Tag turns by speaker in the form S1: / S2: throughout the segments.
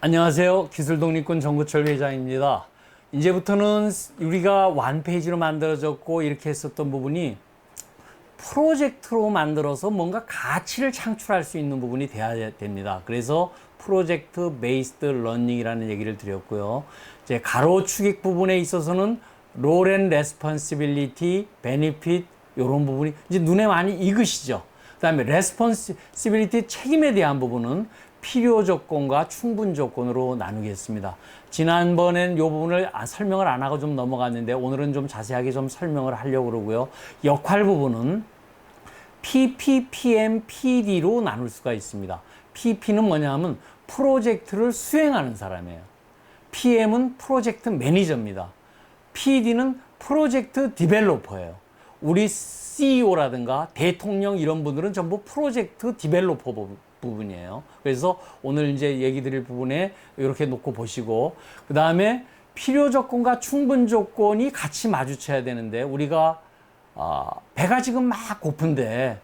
S1: 안녕하세요. 기술독립군 정구철 회장입니다. 이제부터는 우리가 완페이지로 만들어졌고 이렇게 했었던 부분이 프로젝트로 만들어서 뭔가 가치를 창출할 수 있는 부분이 돼야 됩니다. 그래서 프로젝트 베이스드 러닝이라는 얘기를 드렸고요. 이제 가로축익 부분에 있어서는 롤 앤 레스폰시빌리티, 베니핏 이런 부분이 이제 눈에 많이 익으시죠. 그다음에 레스폰시빌리티 책임에 대한 부분은 필요 조건과 충분 조건으로 나누겠습니다. 지난번엔 이 부분을 설명을 안 하고 좀 넘어갔는데 오늘은 좀 자세하게 좀 설명을 하려고 그러고요. 역할 부분은 PP, PM, PD로 나눌 수가 있습니다. PP는 뭐냐면 프로젝트를 수행하는 사람이에요. PM은 프로젝트 매니저입니다. PD는 프로젝트 디벨로퍼예요. 우리 CEO라든가 대통령 이런 분들은 전부 프로젝트 디벨로퍼 부분이에요. 그래서 오늘 이제 얘기 드릴 부분에 이렇게 놓고 보시고, 그 다음에 필요 조건과 충분 조건이 같이 마주쳐야 되는데, 우리가 배가 지금 막 고픈데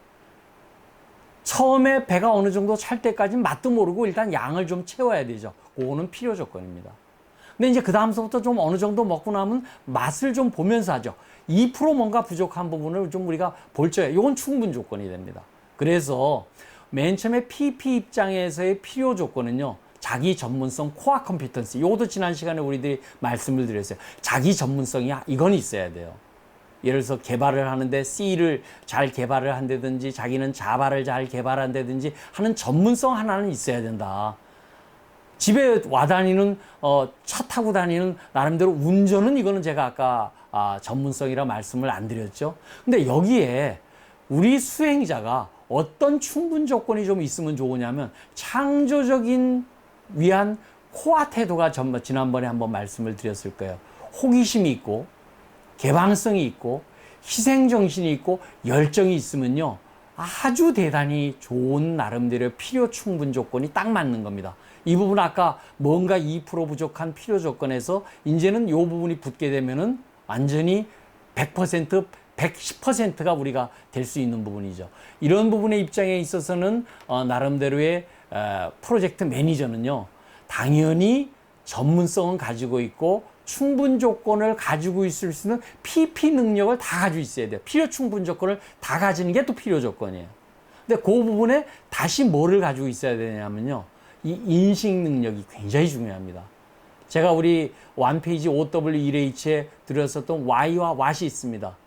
S1: 처음에 배가 어느 정도 찰 때까지 맛도 모르고 일단 양을 좀 채워야 되죠. 그거는 필요 조건입니다. 근데 이제 그 다음서부터 좀 어느 정도 먹고 나면 맛을 좀 보면서 하죠. 2% 뭔가 부족한 부분을 좀 우리가 볼 줄, 이건 충분 조건이 됩니다. 그래서 맨 처음에 PP 입장에서의 필요 조건은요, 자기 전문성, 코어 컴피턴스. 이것도 지난 시간에 우리들이 말씀을 드렸어요. 자기 전문성이 이건 있어야 돼요. 예를 들어서 개발을 하는데 C를 잘 개발을 한다든지 자기는 자바를 잘 개발한다든지 하는 전문성 하나는 있어야 된다. 집에 와 다니는 차 타고 다니는 나름대로 운전은 이거는 제가 아까 전문성이라 말씀을 안 드렸죠. 근데 여기에 우리 수행자가 어떤 충분 조건이 좀 있으면 좋으냐면 창조적인 위한 코어 태도가 지난번에 한번 말씀을 드렸을 거예요. 호기심이 있고 개방성이 있고 희생정신이 있고 열정이 있으면요, 아주 대단히 좋은 나름대로 필요 충분 조건이 딱 맞는 겁니다. 이 부분 아까 뭔가 2% 부족한 필요 조건에서 이제는 이 부분이 붙게 되면은 완전히 100%, 110%가 우리가 될 수 있는 부분이죠. 이런 부분의 입장에 있어서는 나름대로의 프로젝트 매니저는요, 당연히 전문성은 가지고 있고 충분 조건을 가지고 있을 수 있는 PP 능력을 다 가지고 있어야 돼요. 필요 충분 조건을 다 가지는 게 또 필요 조건이에요. 근데 그 부분에 다시 뭐를 가지고 있어야 되냐면요, 이 인식 능력이 굉장히 중요합니다. 제가 우리 원페이지 OW1H에 들었었던 Y와 What이 있습니다.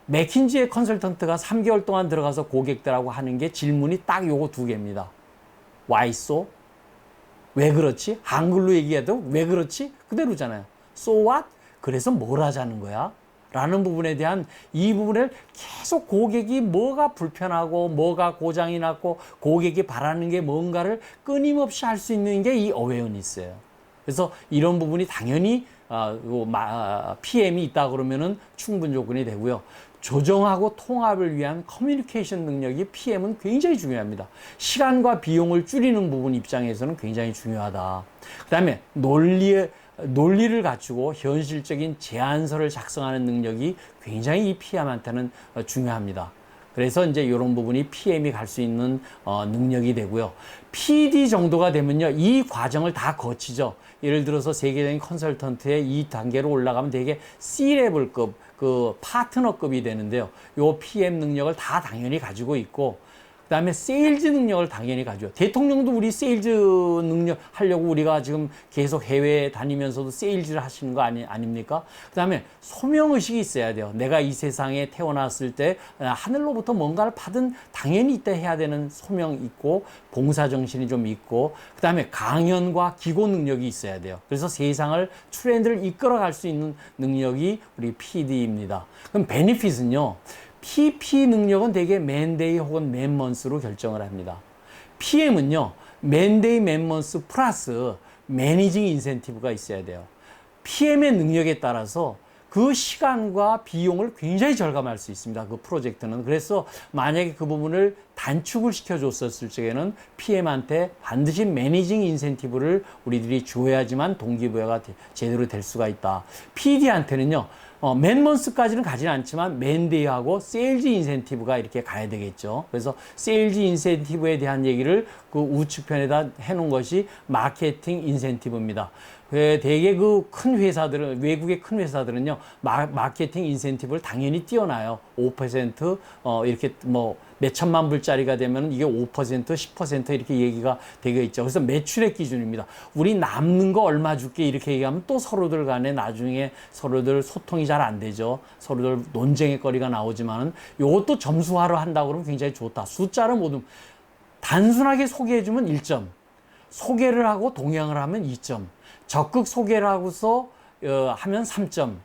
S1: 맥킨지의 컨설턴트가 3개월 동안 들어가서 고객들하고 하는 게 질문이 딱 요거 두 개입니다. Why so? 왜 그렇지? 한글로 얘기해도 왜 그렇지? 그대로잖아요. So what? 그래서 뭘 하자는 거야? 라는 부분에 대한 이 부분을 계속 고객이 뭐가 불편하고 뭐가 고장이 났고 고객이 바라는 게 뭔가를 끊임없이 할 수 있는 게 이 어웨어니스예요. 그래서 이런 부분이 당연히 PM이 있다 그러면은 충분 조건이 되고요. 조정하고 통합을 위한 커뮤니케이션 능력이 PM은 굉장히 중요합니다. 시간과 비용을 줄이는 부분 입장에서는 굉장히 중요하다. 그 다음에 논리를 갖추고 현실적인 제안서를 작성하는 능력이 굉장히 이 PM한테는 중요합니다. 그래서 이제 이런 부분이 PM이 갈 수 있는 능력이 되고요. PD 정도가 되면요, 이 과정을 다 거치죠. 예를 들어서 세계적인 컨설턴트의 이 단계로 올라가면 되게 C-레벨급, 파트너급이 되는데요. 요 PM 능력을 다 당연히 가지고 있고, 그 다음에 세일즈 능력을 당연히 가지고, 대통령도 우리 세일즈 능력 하려고 우리가 지금 계속 해외에 다니면서도 세일즈를 하시는 거 아닙니까? 그 다음에 소명의식이 있어야 돼요. 내가 이 세상에 태어났을 때 하늘로부터 뭔가를 받은 당연히 이때 해야 되는 소명이 있고, 봉사정신이 좀 있고, 그 다음에 강연과 기고 능력이 있어야 돼요. 그래서 세상을, 트렌드를 이끌어갈 수 있는 능력이 우리 PD입니다. 그럼 베니핏은요, PP 능력은 대개 맨데이 혹은 맨먼스로 결정을 합니다. PM은요, 맨데이 맨먼스 플러스 매니징 인센티브가 있어야 돼요. PM의 능력에 따라서 그 시간과 비용을 굉장히 절감할 수 있습니다. 그 프로젝트는. 그래서 만약에 그 부분을 단축을 시켜줬었을 적에는 PM한테 반드시 매니징 인센티브를 우리들이 줘야지만 동기부여가 제대로 될 수가 있다. PD한테는요, 맨먼스까지는 가지는 않지만 맨데이하고 세일즈 인센티브가 이렇게 가야 되겠죠. 그래서 세일즈 인센티브에 대한 얘기를 그 우측편에다 해놓은 것이 마케팅 인센티브입니다. 대개 그 큰 회사들은, 외국의 큰 회사들은요, 마케팅 인센티브를 당연히 띄워놔요. 5%, 이렇게 뭐, 몇 천만 불짜리가 되면 이게 5%, 10% 이렇게 얘기가 되어 있죠. 그래서 매출액 기준입니다. 우리 남는 거 얼마 줄게 이렇게 얘기하면 또 서로들 간에 나중에 서로들 소통이 잘 안 되죠. 서로들 논쟁의 거리가 나오지만은 요것도 점수화를 한다고 그러면 굉장히 좋다. 숫자를 모두 단순하게 소개해주면 1점, 소개를 하고 동향을 하면 2점, 적극 소개를 하고서 하면 3점,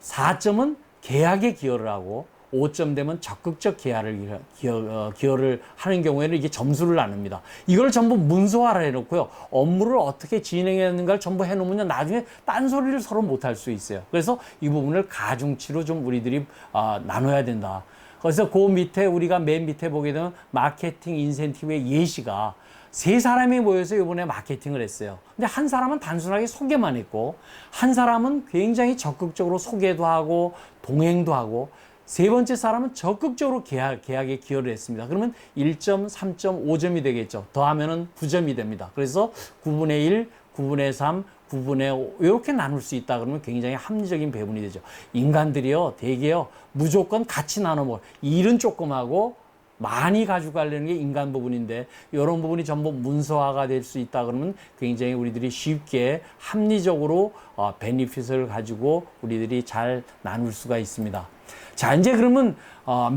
S1: 4점은 계약에 기여를 하고 5점 되면 적극적 기여를 하는 경우에는 이게 점수를 나눕니다. 이걸 전부 문서화를 해놓고요. 업무를 어떻게 진행했는가를 전부 해놓으면 나중에 딴소리를 서로 못할 수 있어요. 그래서 이 부분을 가중치로 좀 우리들이 나눠야 된다. 그래서 그 밑에 우리가 맨 밑에 보게 되면 마케팅 인센티브의 예시가 세 사람이 모여서 이번에 마케팅을 했어요. 근데 한 사람은 단순하게 소개만 했고, 한 사람은 굉장히 적극적으로 소개도 하고, 동행도 하고, 세 번째 사람은 적극적으로 계약에 기여를 했습니다. 그러면 1점, 3점, 5점이 되겠죠. 더하면은 9점이 됩니다. 그래서 9분의 1, 9분의 3, 9분의 5 이렇게 나눌 수 있다 그러면 굉장히 합리적인 배분이 되죠. 인간들이요, 대개요, 무조건 같이 나눠 먹어요. 일은 조금 하고 많이 가져가려는 게 인간 부분인데 이런 부분이 전부 문서화가 될 수 있다 그러면 굉장히 우리들이 쉽게 합리적으로 베니핏을 가지고 우리들이 잘 나눌 수가 있습니다. 자, 이제 그러면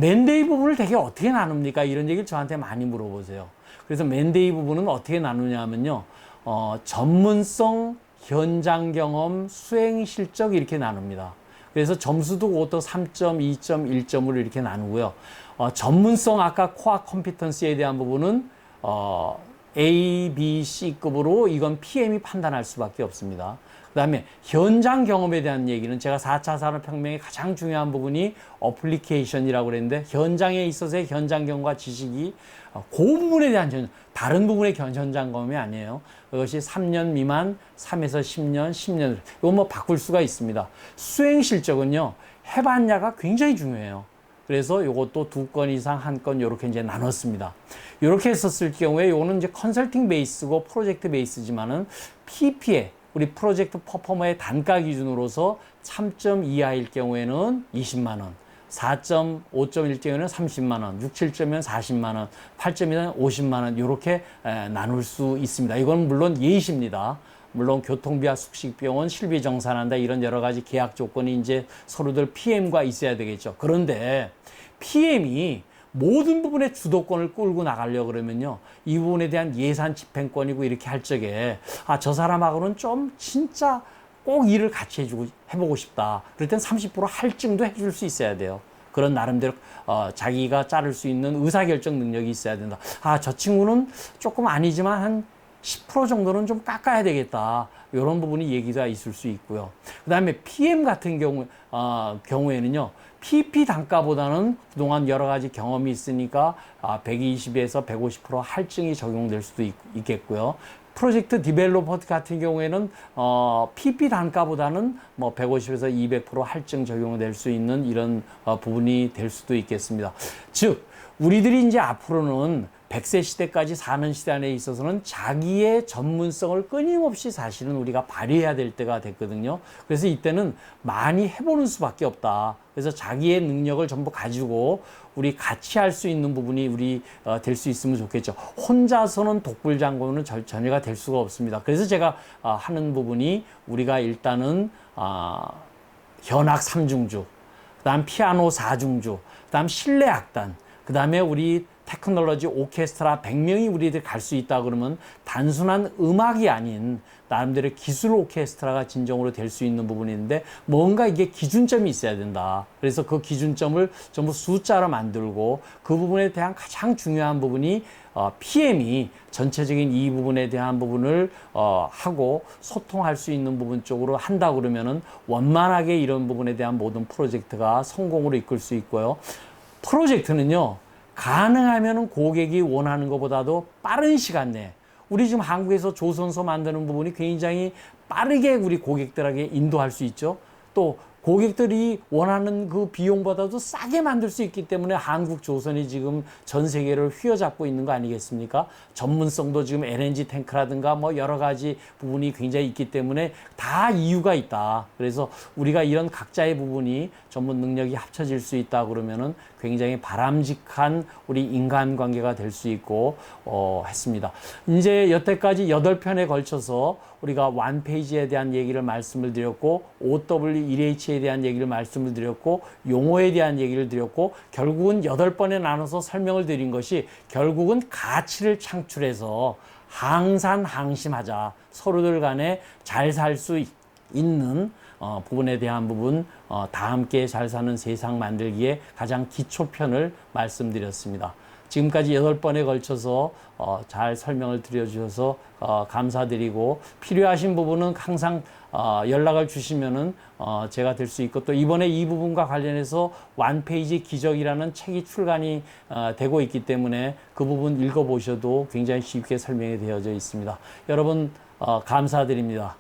S1: 맨데이 부분을 되게 어떻게 나눕니까? 이런 얘기를 저한테 많이 물어보세요. 그래서 맨데이 부분은 어떻게 나누냐 하면요, 전문성, 현장 경험, 수행 실적 이렇게 나눕니다. 그래서 점수도 그것도 3점, 2점, 1점으로 이렇게 나누고요. 전문성 아까 코어 컴피턴스에 대한 부분은 A, B, C급으로 이건 PM이 판단할 수밖에 없습니다. 그 다음에 현장 경험에 대한 얘기는 제가 4차 산업혁명의 가장 중요한 부분이 어플리케이션이라고 그랬는데 현장에 있어서의 현장 경험과 지식이 그 부분에 대한 다른 부분의 현장 경험이 아니에요. 그것이 3년 미만, 3에서 10년, 10년 이거 뭐 바꿀 수가 있습니다. 수행 실적은요, 해봤냐가 굉장히 중요해요. 그래서 이것도 2건 이상 1건 이렇게 이제 나눴습니다. 이렇게 했었을 경우에 이거는 이제 컨설팅 베이스고 프로젝트 베이스지만은 PP에 우리 프로젝트 퍼포머의 단가 기준으로서 3점 이하일 경우에는 20만 원, 4.5점일 경우에는 30만 원, 6, 7점이면 40만 원, 8점이면 50만 원 이렇게 나눌 수 있습니다. 이건 물론 예시입니다. 물론 교통비와 숙식비용은 실비 정산한다 이런 여러 가지 계약 조건이 이제 서로들 PM과 있어야 되겠죠. 그런데 PM이 모든 부분의 주도권을 끌고 나가려고 그러면요, 이 부분에 대한 예산 집행권이고 이렇게 할 적에 저 사람하고는 좀 진짜 꼭 일을 같이 해보고 싶다. 그럴 땐 30% 할증도 해줄 수 있어야 돼요. 그런 나름대로 자기가 자를 수 있는 의사결정 능력이 있어야 된다. 저 친구는 조금 아니지만 한 10% 정도는 좀 깎아야 되겠다. 이런 부분이 얘기가 있을 수 있고요. 그 다음에 PM 같은 경우에는요, PP 단가보다는 그동안 여러 가지 경험이 있으니까 120에서 150% 할증이 적용될 수도 있겠고요. 프로젝트 디벨로퍼 같은 경우에는 PP 단가보다는 뭐 150에서 200% 할증 적용될 수 있는 이런 부분이 될 수도 있겠습니다. 즉, 우리들이 이제 앞으로는 100세 시대까지 사는 시대 안에 있어서는 자기의 전문성을 끊임없이 사실은 우리가 발휘해야 될 때가 됐거든요. 그래서 이때는 많이 해보는 수밖에 없다. 그래서 자기의 능력을 전부 가지고 우리 같이 할 수 있는 부분이 우리 될 수 있으면 좋겠죠. 혼자서는 독불장군은 전혀가 될 수가 없습니다. 그래서 제가 하는 부분이 우리가 일단은 현악 3중주, 그 다음 피아노 4중주, 그 다음 실내 악단, 그 다음에 우리 테크놀로지 오케스트라 100명이 우리들 갈 수 있다 그러면 단순한 음악이 아닌 나름대로 기술 오케스트라가 진정으로 될 수 있는 부분이 있는데 뭔가 이게 기준점이 있어야 된다. 그래서 그 기준점을 전부 숫자로 만들고 그 부분에 대한 가장 중요한 부분이 PM이 전체적인 이 부분에 대한 부분을 하고 소통할 수 있는 부분 쪽으로 한다 그러면은 원만하게 이런 부분에 대한 모든 프로젝트가 성공으로 이끌 수 있고요. 프로젝트는요, 가능하면 고객이 원하는 것보다도 빠른 시간 내에 우리 지금 한국에서 조선소 만드는 부분이 굉장히 빠르게 우리 고객들에게 인도할 수 있죠. 또 고객들이 원하는 그 비용보다도 싸게 만들 수 있기 때문에 한국조선이 지금 전 세계를 휘어잡고 있는 거 아니겠습니까? 전문성도 지금 LNG 탱크라든가 뭐 여러 가지 부분이 굉장히 있기 때문에 다 이유가 있다. 그래서 우리가 이런 각자의 부분이 전문 능력이 합쳐질 수 있다 그러면은 굉장히 바람직한 우리 인간관계가 될 수 있고 했습니다. 이제 여태까지 8편에 걸쳐서 우리가 완페이지에 대한 얘기를 말씀을 드렸고 OW1H에 대한 얘기를 말씀을 드렸고 용어에 대한 얘기를 드렸고 결국은 8번에 나눠서 설명을 드린 것이 결국은 가치를 창출해서 항산항심하자. 서로들 간에 잘 살 수 있는 부분에 대한 부분, 다 함께 잘 사는 세상 만들기에 가장 기초편을 말씀드렸습니다. 지금까지 8번에 걸쳐서 잘 설명을 드려주셔서 감사드리고 필요하신 부분은 항상 연락을 주시면은 제가 될 수 있고 또 이번에 이 부분과 관련해서 완페이지 기적이라는 책이 출간이 되고 있기 때문에 그 부분 읽어보셔도 굉장히 쉽게 설명이 되어져 있습니다. 여러분 감사드립니다.